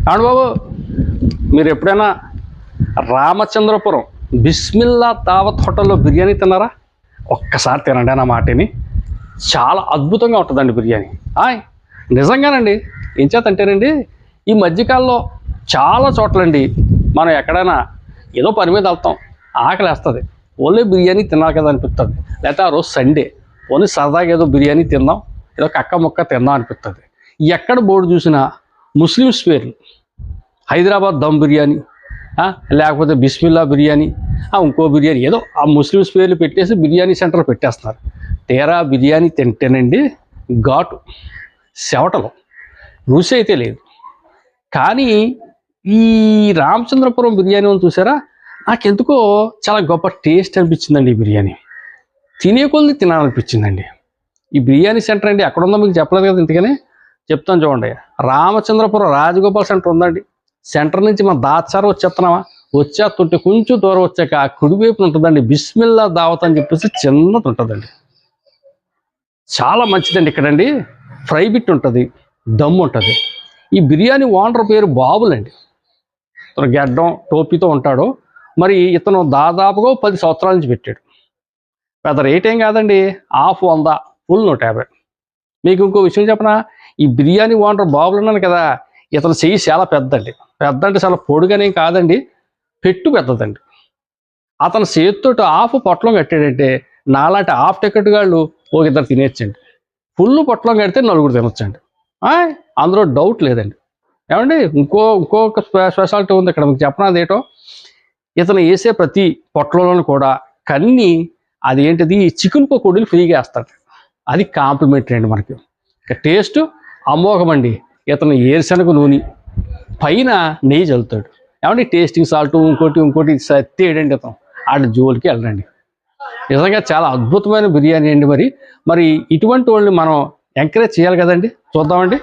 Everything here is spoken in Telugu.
అవును బాబు, మీరు ఎప్పుడైనా రామచంద్రపురం బిస్మిల్లా దావత్ హోటల్లో బిర్యానీ తిన్నారా? ఒక్కసారి తినండి నా మాటని. చాలా అద్భుతంగా ఉంటుందండి బిర్యానీ. నిజంగానండి. ఏం చేతంటేనండి, ఈ మధ్యకాలంలో చాలా చోట్లండి మనం ఎక్కడైనా ఏదో పని మీద వెళ్తాం, ఆకలి వేస్తుంది, ఓన్లీ బిర్యానీ తినాలి కదా అనిపిస్తుంది. లేకపోతే ఆ రోజు సండే ఓన్లీ సరదాగా ఏదో బిర్యానీ తిందాం, ఏదో కక్క ముక్క తిందాం అనిపిస్తుంది. ఎక్కడ బోర్డు చూసినా ముస్లిమ్స్ పేర్లు, హైదరాబాద్ దమ్ బిర్యానీ, లేకపోతే బిస్మిల్లా బిర్యానీ, ఇంకో బిర్యానీ, ఏదో ఆ ముస్లిమ్స్ పేర్లు పెట్టేసి బిర్యానీ సెంటర్ పెట్టేస్తున్నారు. తీరా బిర్యానీ తింటేనండి ఘాటు, చెవటలు, రుచి అయితే లేదు. కానీ ఈ రామచంద్రపురం బిర్యానీ అని చూసారా, నాకెందుకో చాలా గొప్ప టేస్ట్ అనిపించిందండి. ఈ బిర్యానీ తినే కొద్ది తినాలనిపించిందండి. ఈ బిర్యానీ సెంటర్ అండి ఎక్కడ ఉందో మీకు చెప్పలేదు కదా, ఇంతకనే చెప్తాను చూడండి. రామచంద్రపురం రాజగోపాల్ సెంటర్ ఉందండి. సెంటర్ నుంచి మన దాచారం వచ్చేస్తున్నామా, వచ్చేస్తుంటే కొంచెం దూరం వచ్చాక ఆ కుడివైపున ఉంటుందండి బిస్మిల్లా దావత్ అని చెప్పేసి చిన్నది ఉంటుందండి. చాలా మంచిదండి. ఇక్కడండి ఫ్రై బిట్ ఉంటుంది, దమ్ ఉంటుంది. ఈ బిర్యానీ ఓనర్ పేరు బాబులండి. ఇతను గెడ్డం టోపీతో ఉంటాడు. మరి ఇతను దాదాపుగా 10 సంవత్సరాల నుంచి పెట్టాడు. పెద్ద రేట్ ఏం కాదండి, హాఫ్ 100, ఫుల్ 150. మీకు ఇంకో విషయం చెప్పనా, ఈ బిర్యానీ ఓనర్ బాబులు ఉన్నాను కదా, ఇతను చెయ్యి చాలా పెద్దండి. పెద్ద అంటే చాలా పొడుగనేం కాదండి, పెట్టు పెద్దదండి. అతను చేతితోటి హాఫ్ పొట్లం కట్టాడంటే నాలాంటి హాఫ్ టికెట్ గాళ్ళు ఒక ఇద్దరు తినేచ్చండి. ఫుల్ పొట్లం కడితే నలుగురు తినొచ్చండి. అందులో డౌట్ లేదండి. ఏమండి, ఇంకొక స్పెషాలిటీ ఉంది ఇక్కడ, మీకు చెప్పనా అదేటో. ఇతను వేసే ప్రతి పొట్లంలోనూ కూడా కన్ని అదేంటిది చికెన్ పకోడీలు ఫ్రీగా వేస్తాడు. అది కాంప్లిమెంటరీ అండి మనకి. టేస్ట్ అమోఘమండి. ఇతను ఏరుశనగ నూనె పైన నెయ్యి చల్లుతాడు. ఏమంటే టేస్టింగ్ సాల్ట్ ఇంకోటి సత్తేడండి. ఇతను ఆడ జోలికి వెళ్ళండి. నిజంగా చాలా అద్భుతమైన బిర్యానీ అండి. మరి ఇటువంటి వాళ్ళని మనం ఎంకరేజ్ చేయాలి కదండి. చూద్దామండి.